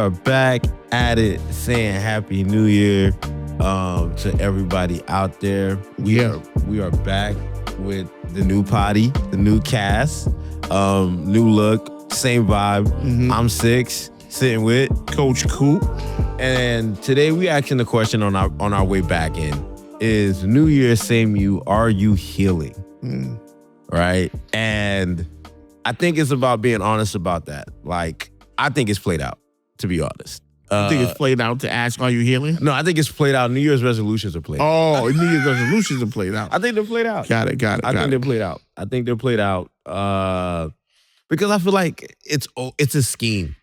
are back at it, saying Happy New Year to everybody out there. We are back with the new potty, the new cast, new look, same vibe. I'm Six, sitting with Coach Coop, and today we asking the question on our way back in: is New Year same you? Are you healing? Right, and I think it's about being honest about that. Like, I think it's played out, to be honest. I think it's played out to ask, are you healing? No, I think it's played out. New Year's resolutions are played out. Oh, New Year's resolutions are played out. I think they're played out. Got it. I think they're played out. I think they're played out because I feel like it's a scheme.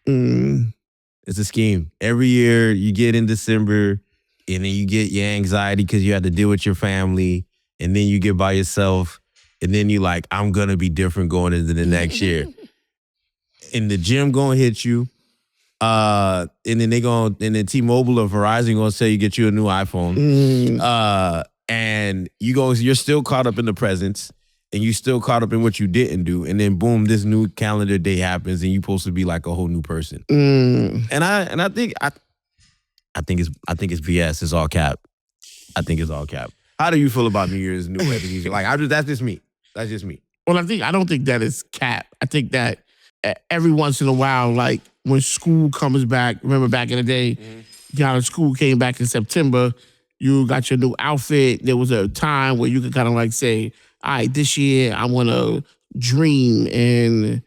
It's a scheme. Every year you get in December and then you get your anxiety because you have to deal with your family, and then you get by yourself, and then you like, I'm going to be different going into the next year. And the gym going to hit you. And then T-Mobile or Verizon going to say you get you a new iPhone. And you're still caught up in the presents, and you still caught up in what you didn't do. And then boom, this new calendar day happens, and you're supposed to be like a whole new person. And I think it's BS. It's all cap. I think it's all cap. How do you feel about New Year's new resolution? Like, that's just me. That's just me. Well, I don't think that is cap. I think that every once in a while, like when school comes back, remember back in the day, school came back in September, you got your new outfit. There was a time where you could kind of like say, all right, this year I want to dream and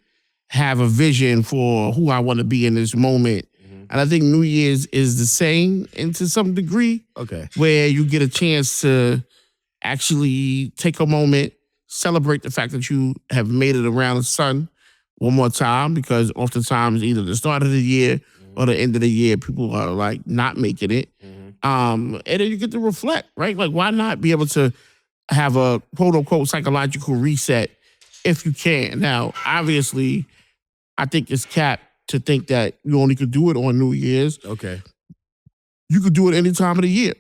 have a vision for who I want to be in this moment. And I think New Year's is the same, and to some degree, where you get a chance to actually take a moment, celebrate the fact that you have made it around the sun one more time, because oftentimes either the start of the year or the end of the year, people are like not making it. And then you get to reflect, right? Like, why not be able to have a quote unquote psychological reset if you can? Now, obviously, I think it's cap to think that you only could do it on New Year's. Okay. You could do it any time of the year.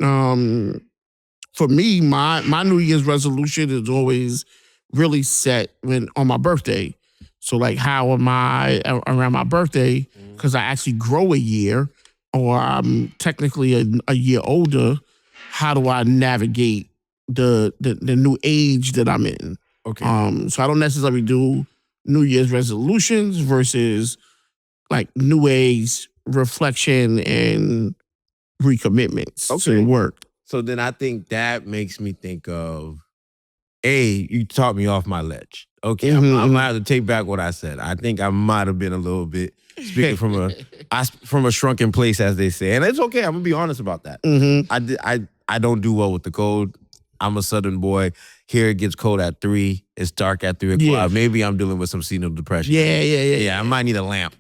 For me, my New Year's resolution is always really set on my birthday. So like, how am I around my birthday? Because I actually grow a year, or I'm technically a year older. How do I navigate the new age that I'm in? Okay. So I don't necessarily do New Year's resolutions versus like New Age reflection and recommitments to work. So then I think that makes me think of, you taught me off my ledge. Okay, I'm gonna have to take back what I said. I think I might have been a little bit speaking from a shrunken place, as they say, and it's okay. I'm gonna be honest about that. I don't do well with the cold. I'm a Southern boy. Here it gets cold at 3. It's dark at 3 o'clock. Yeah. Maybe I'm dealing with some seasonal depression. Yeah, I might need a lamp.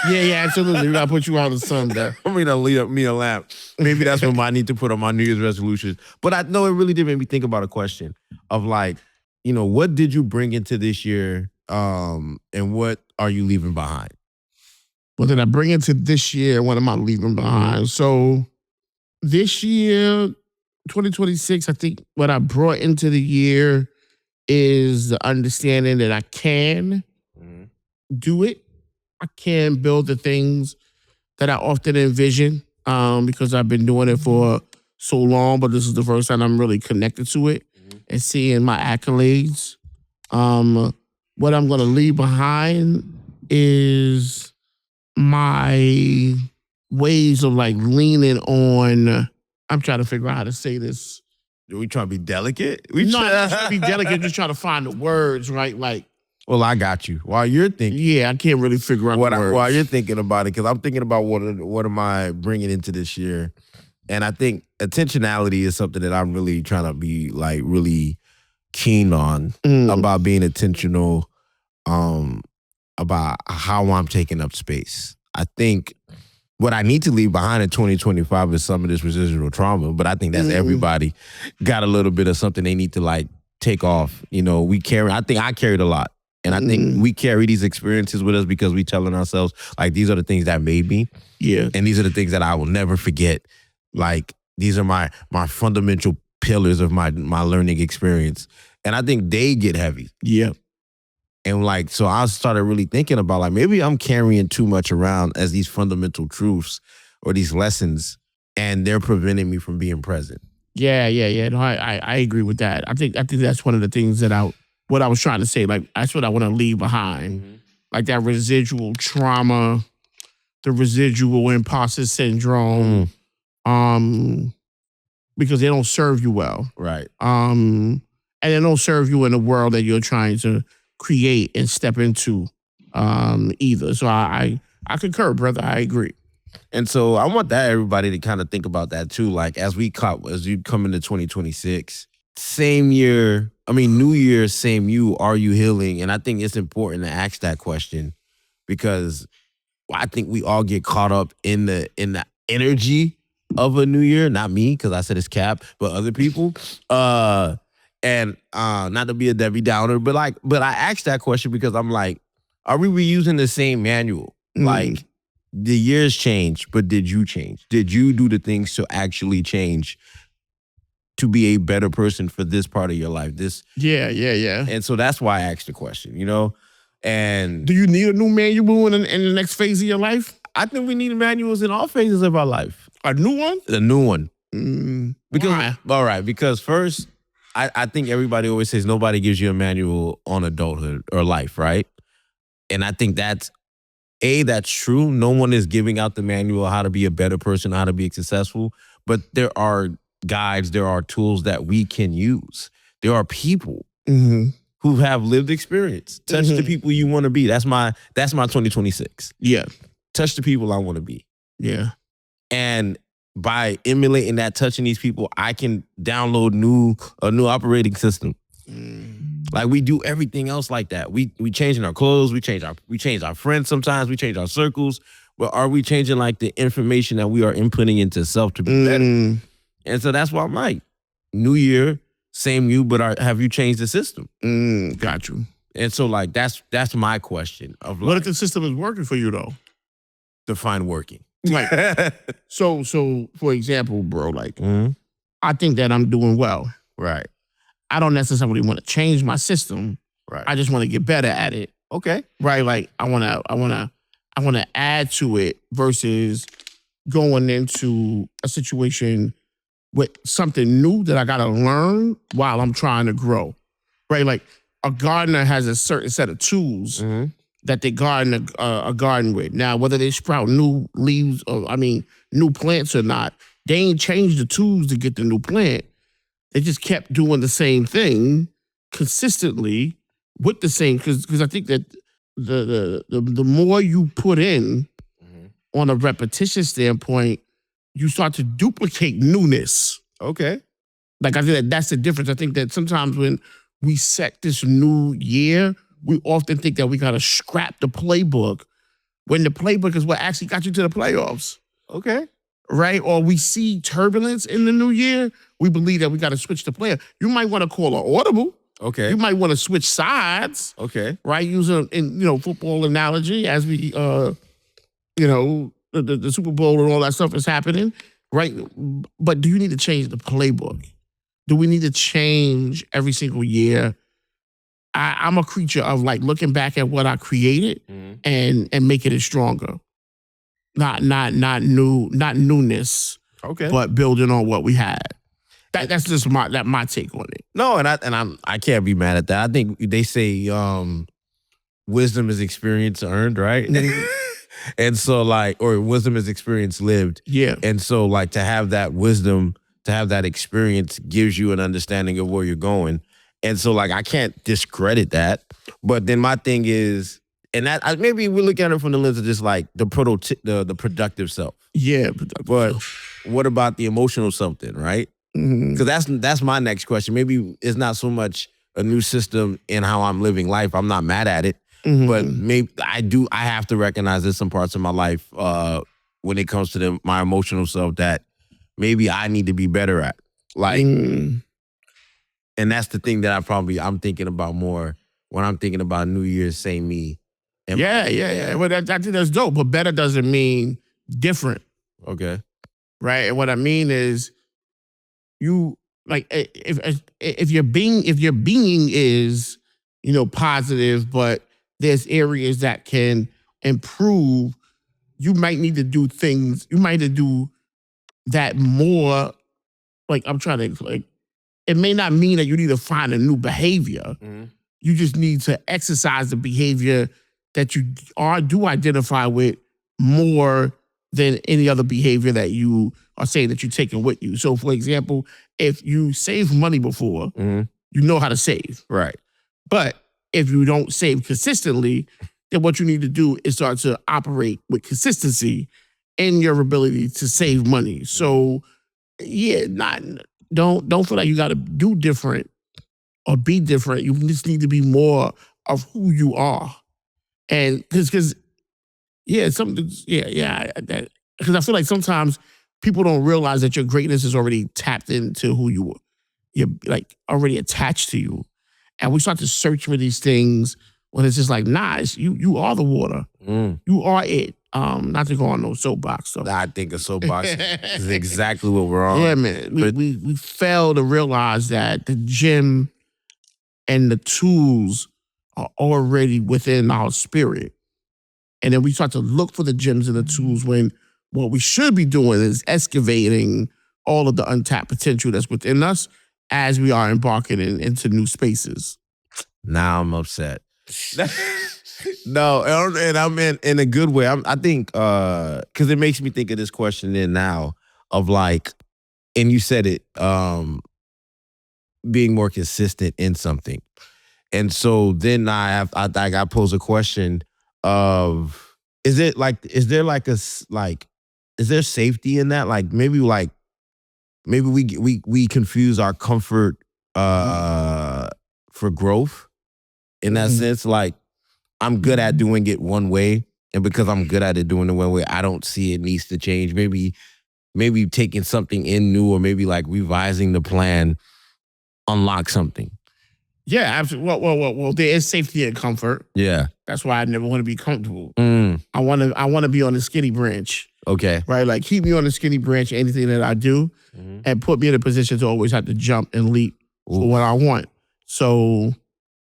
Yeah, absolutely. We gotta put you out in the sun there. I'm gonna leave me a lamp. Maybe that's what I need to put on my New Year's resolutions. But I know it really did make me think about a question of like, what did you bring into this year, and what are you leaving behind? What did I bring into this year? What am I leaving behind? So this year, 2026, I think what I brought into the year is the understanding that I can do it. I can build the things that I often envision, because I've been doing it for so long, but this is the first time I'm really connected to it and seeing my accolades. What I'm going to leave behind is my ways of like leaning on, I'm trying to figure out how to say this. Are we trying to be delicate? Not trying to be delicate, just trying to find the words, right? Like, well, I got you. While you're thinking. Yeah, I can't really figure out the words. While you're thinking about it, because I'm thinking about what am I bringing into this year. And I think intentionality is something that I'm really trying to be like really keen on, about being intentional, about how I'm taking up space. I think what I need to leave behind in 2025 is some of this residual trauma, but I think that's everybody got a little bit of something they need to like take off. I think I carried a lot. And I think we carry these experiences with us because we telling ourselves, like, these are the things that made me. Yeah. And these are the things that I will never forget. Like, these are my fundamental pillars of my learning experience. And I think they get heavy. Yeah. And like, so I started really thinking about like, maybe I'm carrying too much around as these fundamental truths or these lessons, and they're preventing me from being present. Yeah. No, I agree with that. I think that's one of the things that what I was trying to say. Like that's what I want to leave behind. Like that residual trauma, the residual imposter syndrome, because they don't serve you well. Right. And they don't serve you in the world that you're trying to create and step into either. So I concur, brother. I agree. And so I want that everybody to kind of think about that too. Like as you come into 2026, same year, I mean, New Year, same you, are you healing? And I think it's important to ask that question because I think we all get caught up in the energy of a new year. Not me, because I said it's Cap, but other people. And not to be a Debbie Downer, but I asked that question because I'm like, are we reusing the same manual? Like the years changed, but did you change? Did you do the things to actually change to be a better person for this part of your life? Yeah. And so that's why I asked the question, you know? And do you need a new manual in the next phase of your life? I think we need manuals in all phases of our life. A new one? A new one. Because why? All right, because first, I think everybody always says nobody gives you a manual on adulthood or life, right? And I think that's true. No one is giving out the manual how to be a better person, how to be successful. But there are guides, there are tools that we can use. There are people who have lived experience. Touch the people you want to be. That's my 2026. Yeah. Touch the people I want to be. Yeah. And by emulating that, touching these people, I can download a new operating system. Like we do everything else like that. We changing our clothes, we change our friends sometimes, we change our circles. But are we changing like the information that we are inputting into self to be better? And so that's why I'm like, new year, same you, but have you changed the system? Got you. And so like that's my question of like, what if the system is working for you though? Define working. Like so for example, bro, like I think that I'm doing well. Right. I don't necessarily want to change my system. Right. I just want to get better at it. Okay. Right. Like I wanna add to it versus going into a situation with something new that I gotta learn while I'm trying to grow. Right. Like a gardener has a certain set of tools that they garden a garden with. Now, whether they sprout new leaves or new plants or not, they ain't changed the tools to get the new plant. They just kept doing the same thing consistently with the same, because I think that the more you put in on a repetition standpoint, you start to duplicate newness. Okay. Like I think that's the difference. I think that sometimes when we set this new year, we often think that we gotta scrap the playbook when the playbook is what actually got you to the playoffs. Okay. Right? Or we see turbulence in the new year, we believe that we got to switch the player. You might want to call an audible. Okay. You might want to switch sides. Okay. Right? Using football analogy as we the Super Bowl and all that stuff is happening. Right? But do you need to change the playbook? Do we need to change every single year? I'm a creature of like looking back at what I created and making it stronger. Not newness. Okay. But building on what we had. That's just my take on it. No, and I can't be mad at that. I think they say wisdom is experience earned, right? And so or wisdom is experience lived. Yeah. And so like to have that wisdom, to have that experience gives you an understanding of where you're going. And so like I can't discredit that. But then my thing is, and that maybe we look at it from the lens of just like the productive self. Yeah, but what about the emotional something, right? Because that's my next question. Maybe it's not so much a new system in how I'm living life. I'm not mad at it, but maybe I have to recognize there's some parts of my life when it comes to my emotional self that maybe I need to be better at. Like, and that's the thing that I'm thinking about more when I'm thinking about New Year's, same me. Yeah. Well, I think that's dope, but better doesn't mean different. Okay. Right? And what I mean is you like if your being is positive, but there's areas that can improve. You might need to do things. You might need to do that more. Like I'm trying to like. It may not mean that you need to find a new behavior. You just need to exercise the behavior that you do identify with more than any other behavior that you are saying that you're taking with you. So, for example, if you saved money before, you know how to save. Right. But if you don't save consistently, then what you need to do is start to operate with consistency in your ability to save money. So, yeah, don't feel like you got to do different or be different. You just need to be more of who you are. And because because I feel like sometimes people don't realize that your greatness is already tapped into who you're like already attached to you. And we start to search for these things when it's just like, nah, you are the water. You are it. Not to go on no soapbox. So. I think a soapbox is exactly what we're on. Yeah, man. We fail to realize that the gym and the tools are already within our spirit. And then we start to look for the gyms and the tools when what we should be doing is excavating all of the untapped potential that's within us as we are embarking into new spaces. Now I'm upset. No, and I'm in a good way. I think because it makes me think of this question in now of like, and you said it, being more consistent in something. And so then I pose a question of, is there safety in that? Like maybe we confuse our comfort for growth in that sense. Like I'm good at doing it one way, and because I'm good at it doing it one way, I don't see it needs to change. Maybe taking something in new, or maybe like revising the plan unlock something. Yeah, absolutely. Well, there is safety and comfort. Yeah. That's why I never want to be comfortable. I want to be on the skinny branch. Okay. Right? Like keep me on the skinny branch, anything that I do, and put me in a position to always have to jump and leap for what I want. So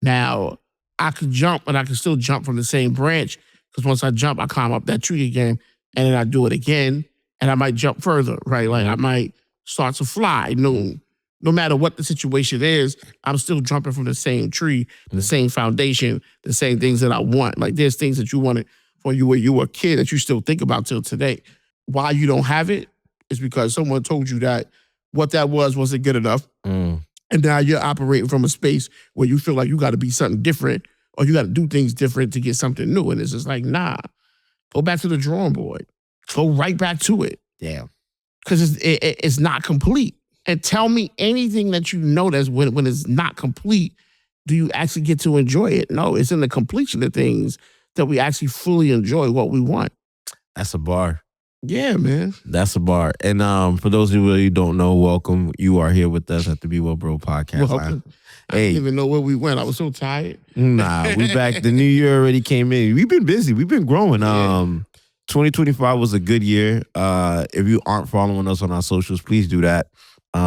now I could jump, but I can still jump from the same branch, because once I jump, I climb up that tree again, and then I do it again, and I might jump further, right? Like I might start to fly. No matter what the situation is, I'm still jumping from the same tree, the same foundation, the same things that I want. Like there's things that you wanted when you were a kid that you still think about till today. Why you don't have it is because someone told you that what that wasn't good enough. And now you're operating from a space where you feel like you got to be something different, or you got to do things different to get something new. And it's just like, nah, go back to the drawing board. Go right back to it. Damn. Because it's not complete. And tell me anything that you notice when it's not complete, do you actually get to enjoy it? No, it's in the completion of things that we actually fully enjoy what we want. That's a bar. Yeah, man. That's a bar. And for those of you who don't know, welcome. You are here with us at the B.R.O podcast. Welcome. I didn't even know where we went. I was so tired. Nah, we back. The new year already came in. We've been busy. We've been growing. 2025 was a good year. If you aren't following us on our socials, please do that.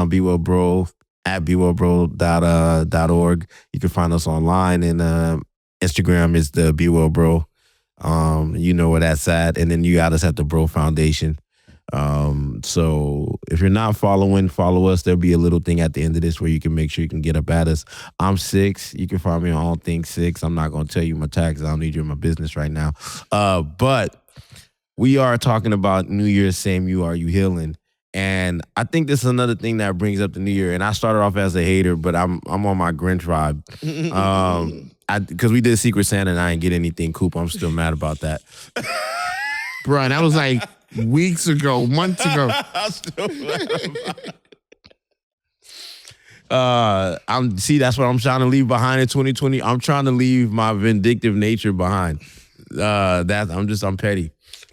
B.R.O at B.R.O.org. You can find us online, and Instagram is the B.R.O. You know where that's at. And then you got us at the Bro Foundation. So if you're not following, follow us. There'll be a little thing at the end of this where you can make sure you can get up at us. I'm Six. You can find me on all things Six. I'm not going to tell you my taxes. I don't need you in my business right now. But we are talking about New Year's, same you are, you healing. And I think this is another thing that brings up the new year. And I started off as a hater, but I'm on my Grinch vibe. Because we did Secret Santa and I didn't get anything, Coop. I'm still mad about that. Bro, that was like weeks ago, months ago. I'm still mad about that's what I'm trying to leave behind in 2020. I'm trying to leave my vindictive nature behind. I'm petty.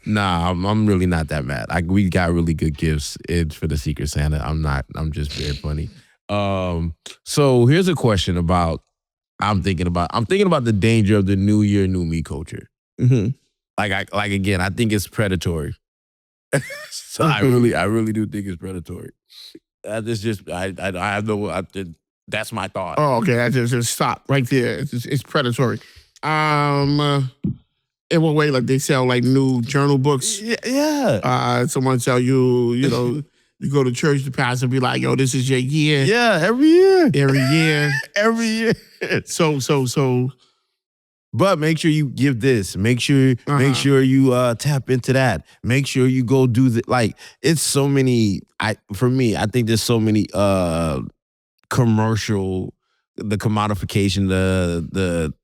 Nah, I'm really not that mad. We got really good gifts for the Secret Santa. I'm just very funny. So here's a question about. I'm thinking about the danger of the new year, new me culture. Like again, I think it's predatory. So I really do think it's predatory. I have no. That's my thought. Oh, okay. I just stop right there. It's predatory. In what way? Like they sell like new journal books. Yeah. Someone tell you, you go to church, the pastor be like, "Yo, this is your year." Yeah, every year. Every year. Every year. So. But make sure you give this. Make sure you tap into that. Make sure you go do the like. It's so many. For me, I think there's so many commercial, the commodification, the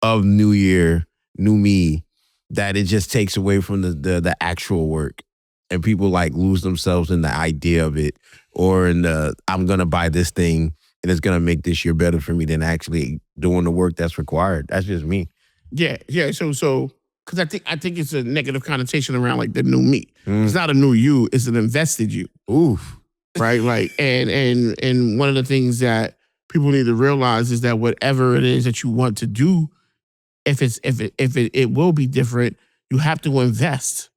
of New Year, New Me, that it just takes away from the actual work, and people like lose themselves in the idea of it, or in the I'm gonna buy this thing and it's gonna make this year better for me than actually doing the work that's required. That's just me. Yeah. So because I think it's a negative connotation around like the new me. It's not a new you, it's an invested you. Oof. Right? Like and one of the things that people need to realize is that whatever it is that you want to do, if it will be different, you have to invest.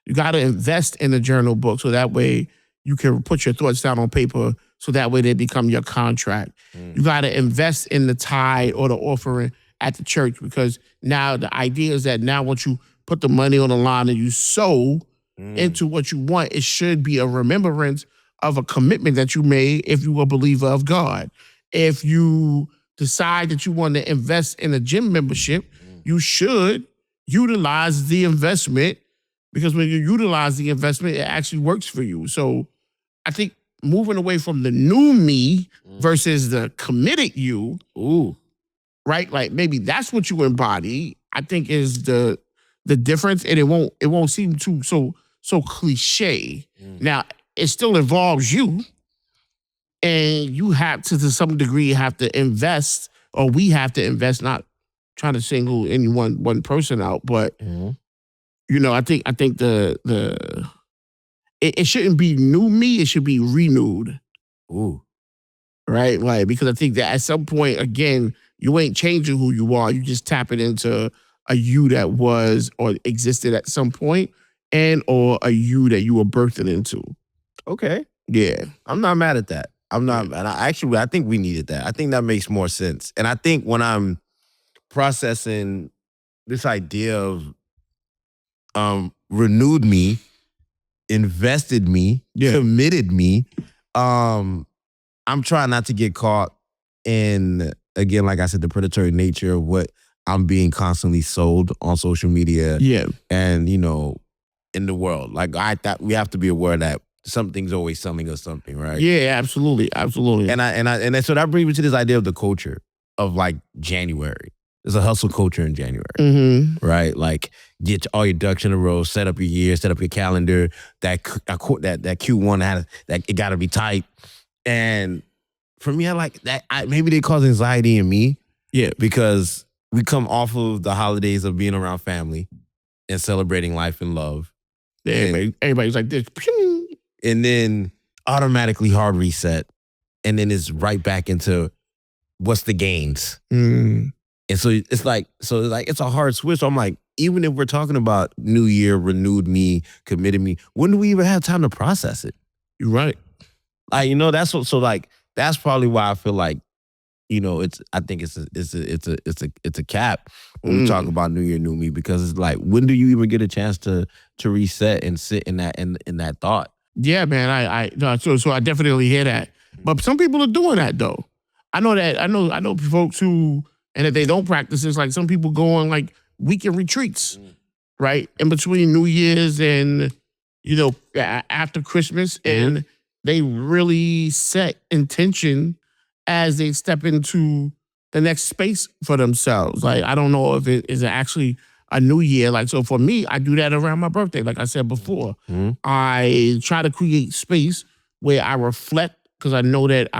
You got to invest in a journal book so that way you can put your thoughts down on paper so that way they become your contract. You got to invest in the tithe or the offering at the church because now the idea is that now once you put the money on the line and you sow into what you want, it should be a remembrance of a commitment that you made if you were a believer of God. If you decide that you want to invest in a gym membership, you should utilize the investment because when you utilize the investment, it actually works for you. So I think moving away from the new me versus the committed you, right? Like maybe that's what you embody, I think is the difference. And it won't seem too so cliche. Now, it still involves you. And you have to some degree, have to invest, or we have to invest, not trying to single any one person out, but I think it shouldn't be new me, it should be renewed. Ooh. Right? Like, because I think that at some point, again, you ain't changing who you are. You just tapping into a you that was or existed at some point, and or a you that you were birthed into. Okay. Yeah. I'm not mad at that. I'm not, and I think we needed that. I think that makes more sense. And I think when I'm processing this idea of renewed me, invested me, committed me, I'm trying not to get caught in, again, like I said, the predatory nature of what I'm being constantly sold on social media. Yeah. And, in the world. Like I thought we have to be aware that something's always selling us something, right? Yeah, absolutely. Absolutely. And so that brings me to this idea of the culture of like January. There's a hustle culture in January, right? Like get all your ducks in a row, set up your year, set up your calendar. That Q1 it got to be tight. And for me, I like that. Maybe they cause anxiety in me, because we come off of the holidays of being around family and celebrating life and love. Everybody's like this. And then automatically hard reset. And then it's right back into what's the gains. And so it's a hard switch. So I'm like, even if we're talking about new year, renewed me, committed me, when do we even have time to process it? You're right. Like, that's probably why I feel like, I think it's a cap when we talk about new year, new me, because it's like, when do you even get a chance to reset and sit in that thought? Yeah, man. So I definitely hear that. But some people are doing that though. I know folks who, and if they don't practice this, like some people go on like weekend retreats, right? In between New Year's and, after Christmas, and they really set intention as they step into the next space for themselves. Like, I don't know if it is actually a new year. Like, so for me, I do that around my birthday. Like I said before, I try to create space where I reflect, because I know that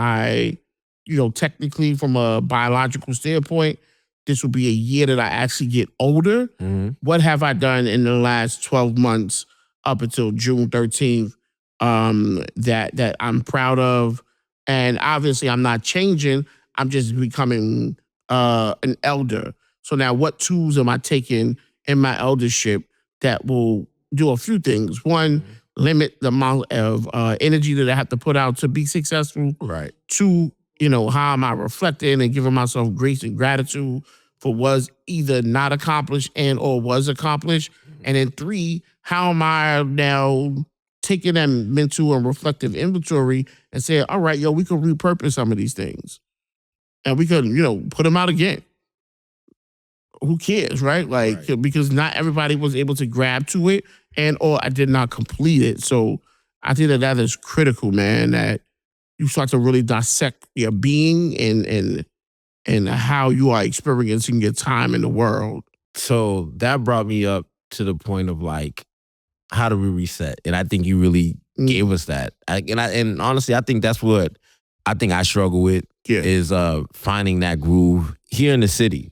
technically from a biological standpoint, this will be a year that I actually get older. What have I done in the last 12 months up until June 13th that I'm proud of? And obviously I'm not changing. I'm just becoming an elder. So now what tools am I taking in my eldership that will do a few things? One, limit the amount of energy that I have to put out to be successful. Right. Two, how am I reflecting and giving myself grace and gratitude for what's either not accomplished and or was accomplished. And then 3, how am I now taking that mental and reflective inventory and saying, all right, yo, we can repurpose some of these things and we can, put them out again. Who cares, right? Like, Right. because not everybody was able to grab to it and or I did not complete it. So I think that is critical, man, that you start to really dissect your being and how you are experiencing your time in the world. So that brought me up to the point of like, how do we reset? And I think you really gave us that. And honestly, I think that's what I think I struggle with Yeah. is finding that groove here in the city,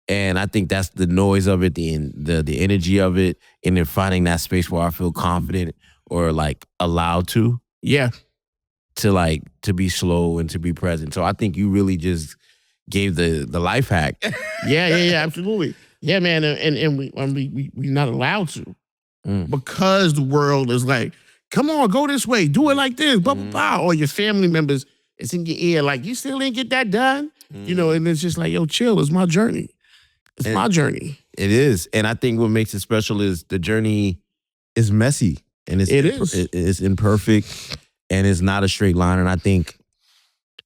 And I think that's the noise of it, the energy of it, and then finding that space where I feel confident or like allowed to Yeah. to be slow and to be present. So I think you really just gave the life hack. Yeah, absolutely. Yeah, man, and we're not allowed to because the world is like, come on, go this way, do it like this, blah blah blah. Or your family members, it's in your ear, like you still didn't get that done, and it's just like, yo, chill. It's my journey. It's my journey. It is, and I think what makes it special is the journey is messy and it's imperfect and it's not a straight line. And I think,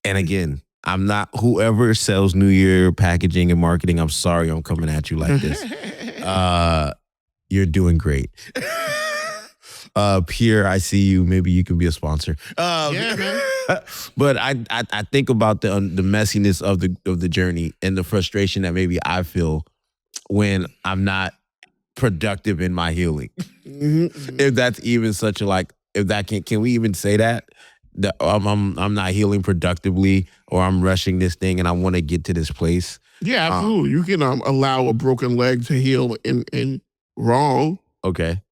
and again, I'm not whoever sells New Year packaging and marketing. I'm sorry, I'm coming at you like this. You're doing great. Pierre, I see you. Maybe you can be a sponsor. Yeah, man. But I think about the messiness of the journey and the frustration that maybe I feel when I'm not productive in my healing. If that's even such a like, if that can we even say that I'm not healing productively or I'm rushing this thing and I want to get to this place. Yeah, absolutely. You can allow a broken leg to heal in wrong. Okay.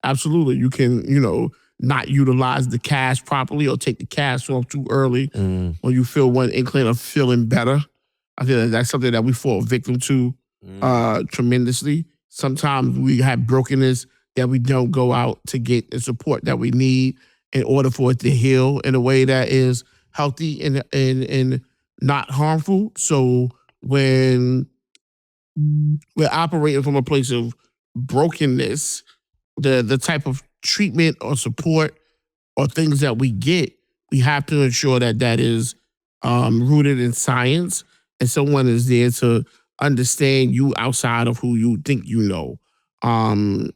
Absolutely. You can, not utilize the cast properly or take the cast off too early when you feel one inkling of feeling better. I think that's something that we fall victim to tremendously. Sometimes we have brokenness that we don't go out to get the support that we need in order for it to heal in a way that is healthy and not harmful. So when we're operating from a place of brokenness, the type of treatment or support or things that we get, we have to ensure that is rooted in science and someone is there to understand you outside of who you think you know. And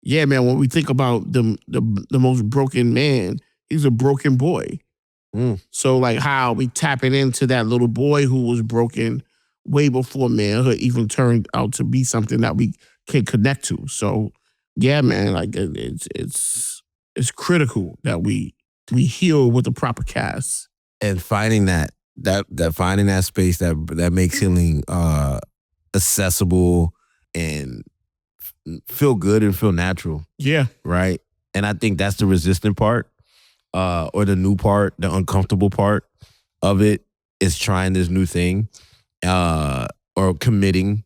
yeah, man, when we think about the most broken man, he's a broken boy. So like how we tapping into that little boy who was broken way before manhood even turned out to be something that we can connect to. So yeah, man, like it's critical that we heal with the proper cast. And finding that finding that space that makes healing accessible and feel good and feel natural. Yeah. Right. And I think that's the resistant part, or the new part, the uncomfortable part of it is trying this new thing, or committing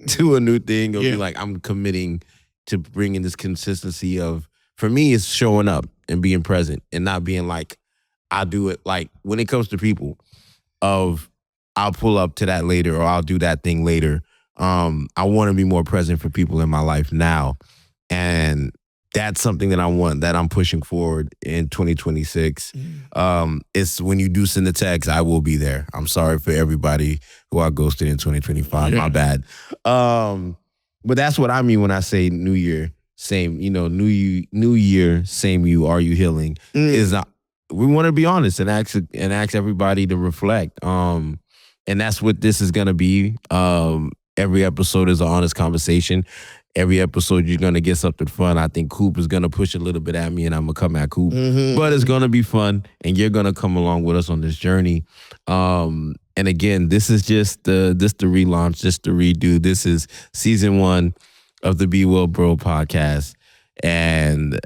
to a new thing. Or be like, I'm committing to bringing this consistency of, for me, it's showing up and being present and not being like, I'll do it. Like when it comes to people, of I'll pull up to that later or I'll do that thing later. I want to be more present for people in my life now. And that's something that I want, that I'm pushing forward in 2026. It's when you do send the text, I will be there. I'm sorry for everybody who I ghosted in 2025. My bad. But that's what I mean when I say New Year, same, New Year, same you, are you healing? Is we want to be honest and ask everybody to reflect. And that's what this is gonna be. Every episode is an honest conversation. Every episode you're gonna get something fun. I think Coop is gonna push a little bit at me and I'm gonna come at Coop. But it's gonna be fun and you're gonna come along with us on this journey. And again, this is just the relaunch, just the redo. This is season 1 of the B.R.O podcast. And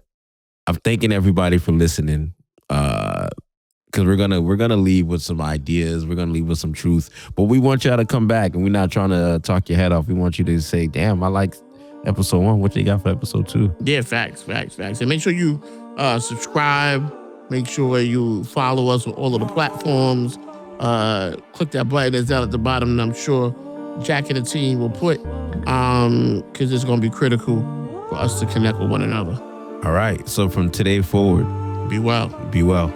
I'm thanking everybody for listening. Because we're gonna leave with some ideas, we're gonna leave with some truth, but we want y'all to come back, and we're not trying to talk your head off. We want you to say, "Damn, I like episode 1. What you got for episode 2?" Yeah, facts. And make sure you subscribe Make sure you follow us on all of the platforms. Click that button that's down at the bottom, and I'm sure Jack and the team will put, because it's going to be critical for us to connect with one another. All right. So from today forward, Be well. be well.